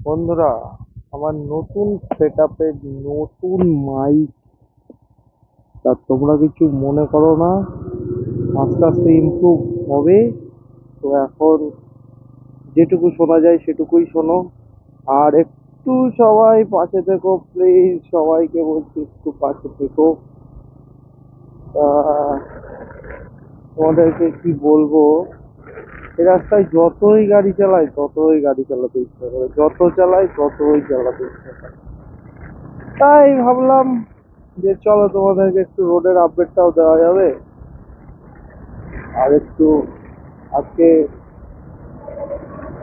বন্ধুরা, আমার নতুন সেটআপের নতুন মাইক। তা তোমরা কিছু মনে করো না, আস্তে আস্তে ইমপ্রুভ হবে। তো এখন যেটুকু শোনা যায় সেটুকুই শোনো। আর একটু সবাই পাশে থেকো প্লিজ, সবাইকে বলছি একটু পাশে থেকো। আহ, তোমাদেরকে কি বলবো, এই রাস্তায় যতই গাড়ি চালাই ততই গাড়ি চালাতে ইচ্ছা করে, যত চালাই ততই চালাতে ইচ্ছা করে। তাই ভাবলাম যে চলো তোমাদেরকে একটু রোডের আপডেটটাও দেওয়া যাবে। আর একটু আজকে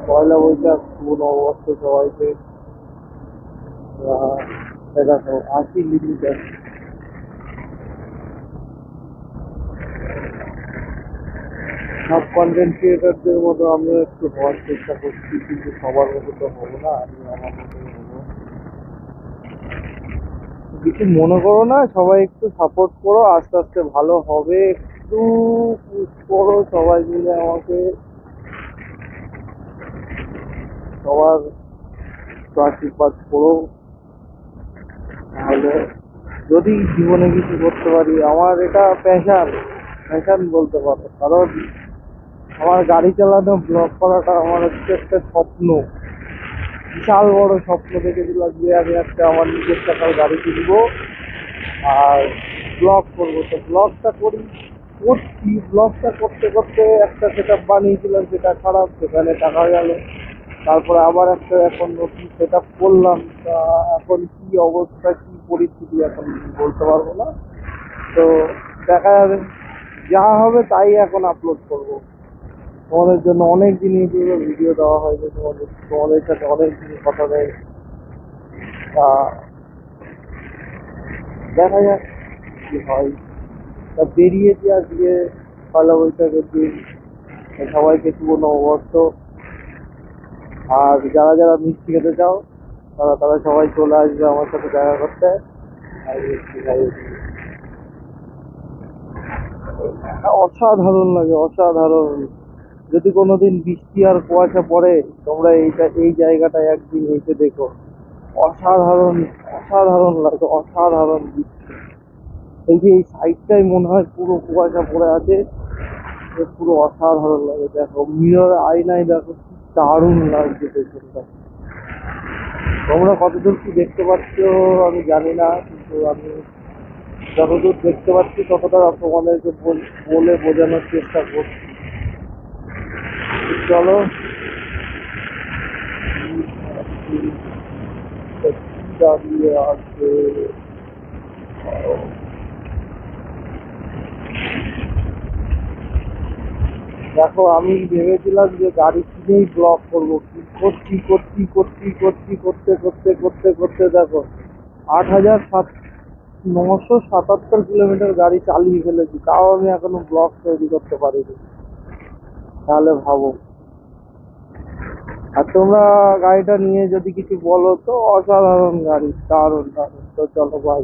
পয়লা বৈশাখ, শুভ নববর্ষ সবাইকে। দেখো 80 লিমিটার। সব কন্টেন্ট ক্রিয়েটারদের মতো আমিও একটু হওয়ার চেষ্টা করছি, কিন্তু সবার মতো তো হবো না, আমি আমার মতোই হবো। কিছু মনে করো না, সবাই একটু সাপোর্ট করো, আস্তে আস্তে ভালো হবে। একটু পুশ করো সবাই মিলে আমাকে, সবার একটু আশীর্বাদ করো। তাহলে যদি জীবনে কিছু করতে পারি, আমার এটা প্যাশান, প্যাশান বলতে পারো। কারণ আমার গাড়ি চালানো, ব্লগ করাটা আমার হচ্ছে একটা স্বপ্ন, বিশাল বড় স্বপ্ন দেখেছিলাম যে আমি একটা আমার নিজের টাকার গাড়ি কিনবো আর ব্লগ করবো। তো ব্লগটা করছি, ব্লগটা করতে করতে একটা সেট আপ বানিয়েছিলাম, সেটা খারাপ, সেখানে টাকা গেল। তারপরে আবার একটা এখন নতুন সেট আপ করলাম। তা এখন কি অবস্থা, কি পরিস্থিতি এখন বলতে পারবো না। তো দেখা যাবে, যা হবে তাই এখন আপলোড করব। তোমাদের জন্য অনেক দিন ইউটিউবে ভিডিও দেওয়া হয়েছে, তোমাদের সাথে অনেক দিন কথা নেই। তা দেখা যাক কি হয়। তা বেরিয়েছি আজকে পয়লা বৈশাখের দিন, সবাইকে শুভ নববর্ষ। আর যারা যারা মিষ্টি খেতে চাও তারা তারা সবাই চলে আসবে আমার সাথে দেখা করতে। আর মিষ্টি খাইয়ে দিবে। অসাধারণ লাগে, অসাধারণ। যদি কোনোদিন বৃষ্টি আর কুয়াশা পড়ে, তোমরা এই জায়গাটায় একদিন এসে দেখো। অসাধারণ, অসাধারণ লাগে, অসাধারণ বৃষ্টি। এই যে এই সাইডটাই মনে হয় পুরো কুয়াশা পড়ে আছে, পুরো অসাধারণ লাগে। দেখো মিরর আয়নায় দেখো কি দারুণ লাগছে পেছনটা। তোমরা কতদূর কি দেখতে পাচ্ছ আমি জানি না, কিন্তু আমি যতদূর দেখতে পাচ্ছি ততটা তোমাদেরকে বলে বোঝানোর চেষ্টা করছি। চলো, দাঁড়িয়ে আছে। দেখো আমি ভেবেছিলাম যে গাড়ি কিনেই ব্লগ করবো, কি করতে দেখো 977 কিলোমিটার গাড়ি চালিয়ে ফেলেছি, তাও আমি এখনো ব্লগ তৈরি করতে পারিনি। তাহলে ভাবো। আর তোমরা গাড়িটা নিয়ে যদি কিছু বলো তো, অসাধারণ গাড়ি, দারুণ দারুণ। তো চলো, বাই।